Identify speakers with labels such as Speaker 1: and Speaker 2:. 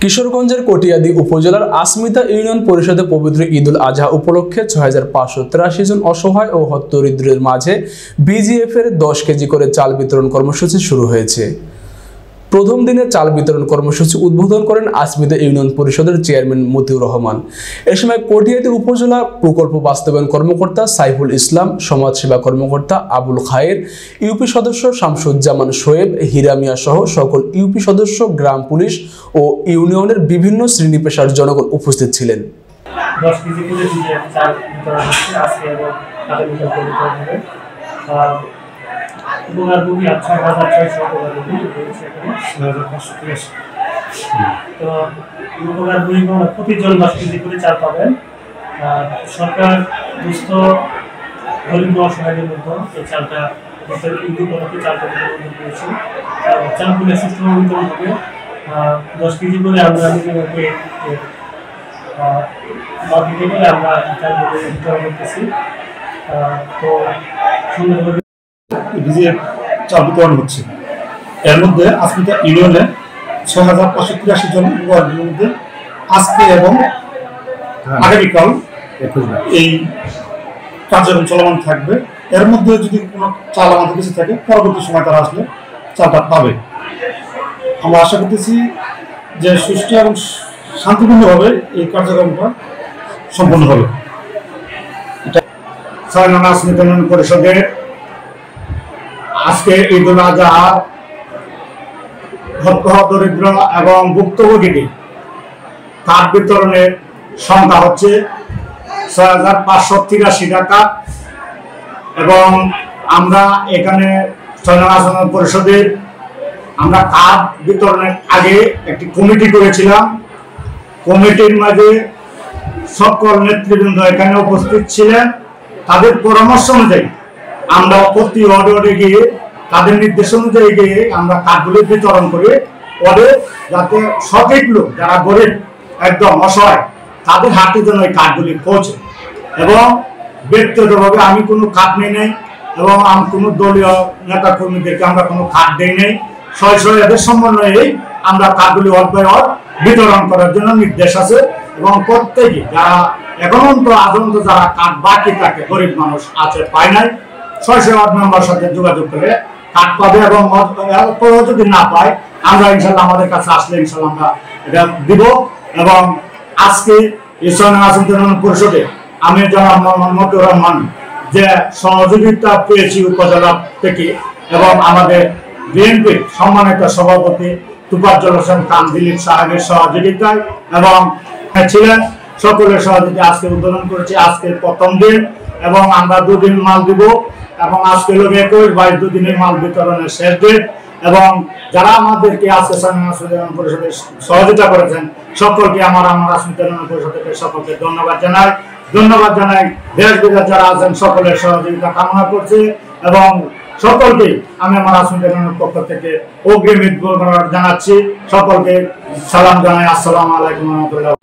Speaker 1: কিশোরগঞ্জের কটিয়াদী উপজেলার আসমিতা ইউনিয়ন পরিষদে পবিত্র ঈদুল আজহা উপলক্ষে ৬৫৮৩ জন অসহায় ও হতদরিদ্রের মাঝে বিজিএফের ১০ কেজি করে চাল বিতরণ কর্মসূচি শুরু হয়েছে। প্রথম দিনে চাল বিতরণ কর্মসূচি উদ্বোধন করেন আসমিতা ইউনিয়ন পরিষদের চেয়ারম্যান মতিউর রহমান। এ সময় কটিয়াদী উপজেলা প্রকল্প বাস্তবায়ন কর্মকর্তা সাইফুল ইসলাম, সমাজসেবা কর্মকর্তা আবুল খায়ের, ইউপি সদস্য শামসুজ্জামান শোয়েব, হিরামিয়া সহ সকল ইউপি সদস্য, গ্রাম পুলিশ ও ইউনিয়নের বিভিন্ন শ্রেণী পেশার জনগণ উপস্থিত ছিলেন।
Speaker 2: 10 কেজি করে চাল বিতরণ হচ্ছে আজকে এবং আগামীকাল বিতরণ হবে। উপকারভোগী ৬,৬০০ উপকারভোগী রয়েছে এখানে ৬,৫৮৩। তো উপকারভোগী প্রতিজন 10 কেজি করে চাল পাবেন। সরকার দুস্থ দরিদ্র অসহায়দের মধ্যে এই চালটা ঈদ উপলক্ষে চালটা বিতরণ করেছে। চালগুলো সুষ্ঠুভাবে বিতরণ হবে। 10 কেজি করে আমরা নিজেদেরকে মার্কেটে করে আমরা চালগুলো বিতরণ করতেছি। তো সুন্দরভাবে
Speaker 3: বিজিএফ চাল বিতরণ হচ্ছে। এর মধ্যে আসমিতা ইউনিয়নে ৬৫৮৩ জন উপকারীর মধ্যে আজকে এবং আগামীকাল এই কার্যক্রম চলমান থাকবে। এর মধ্যে যদি কোনো চাল আমাদের কাছে থাকে, পরবর্তী সময় তারা আসলে চালটা পাবে। আমরা আশা করতেছি যে সুষ্ঠু এবং শান্তিপূর্ণভাবে এই কার্যক্রমটা সম্পন্ন হবে। এটা ৬ নং আসমিতা ইউনিয়ন পরিষদের আজকে ঈদুল আজহা দরিদ্র এবং ভুক্তভোগীদের কার্ড বিতরণের সংখ্যা হচ্ছে ৬৫৮৩ টাকা এবং আমরা এখানে ৬ নং আসমিতা পরিষদের আমরা কার্ড বিতরণের আগে একটি কমিটি করেছিলাম। কমিটির মাঝে সকল নেতৃবৃন্দ এখানে উপস্থিত ছিলেন। তাদের পরামর্শ অনুযায়ী আমরা প্রতি ওয়ার্ডে গিয়ে তাদের নির্দেশ অনুযায়ী গিয়ে আমরা কার্ডগুলি বিতরণ করি। ওদের যাতে সঠিক লোক যারা গরিব একদম অসহায় তাদের হাতে যেন এই কার্ডগুলি পৌঁছে। এবং ব্যক্তিগতভাবে আমি কোনো কার্ড নিই নাই এবং আমি কোনো দলীয় নেতা কর্মীদেরকে আমরা কোনো কার্ড দিই নাই। স্বয় এদের সমন্বয়ে আমরা কার্ডগুলি ওয়ার্ড বাই ওয়ার্ড বিতরণ করার জন্য নির্দেশ আছে। এবং প্রত্যেকে যারা আজন্ত যারা কার্ড বাকি থাকে, গরিব মানুষ আছে পায় নাই, ৬০০ ওয়ার্ড মেম্বার সাথে যোগাযোগ করে কার্ড পাবে। এবং যদি না পায় আমরা ইনশাল্লাহ আমাদের কাছে আসলে ইনশাল্লাহ আমরা এটা দিব। এবং আজকে ইউনিয়ন পরিষদে আমি জনাব মোহাম্মদ মতিউর রহমান যে সহযোগিতা পেয়েছি উপজেলা থেকে এবং আমাদের বিএনপির সম্মানিত সভাপতি তুফাজ্জল হোসেন খান দিলীপ সাহেবের সহযোগিতায় এবং ছিলেন সকলের সহযোগিতা আজকে উদ্বোধন করেছি। আজকে প্রথম দিন এবং আমরা 2 দিন মাল দিব এবং আজকে হলো 21-22 দুদিনের মাল বিতরণের শেষ দিন। এবং যারা আমাদেরকে আজকে পরিষদের সহযোগিতা করেছেন সকলকে আমার আসমিতা ইউনিয়ন পরিষদের সকলকে ধন্যবাদ জানাই। দেশ বিদেশ যারা আছেন সকলের সহযোগিতা কামনা করছি এবং সকলকে আমি আমার আসমিতা ইউনিয়নের পক্ষ থেকে অগ্রিম ঈদ মোবারক জানাচ্ছি। সকলকে সালাম জানাই। আসসালামু আলাইকুম ওয়া রাহমাতুল্লাহ।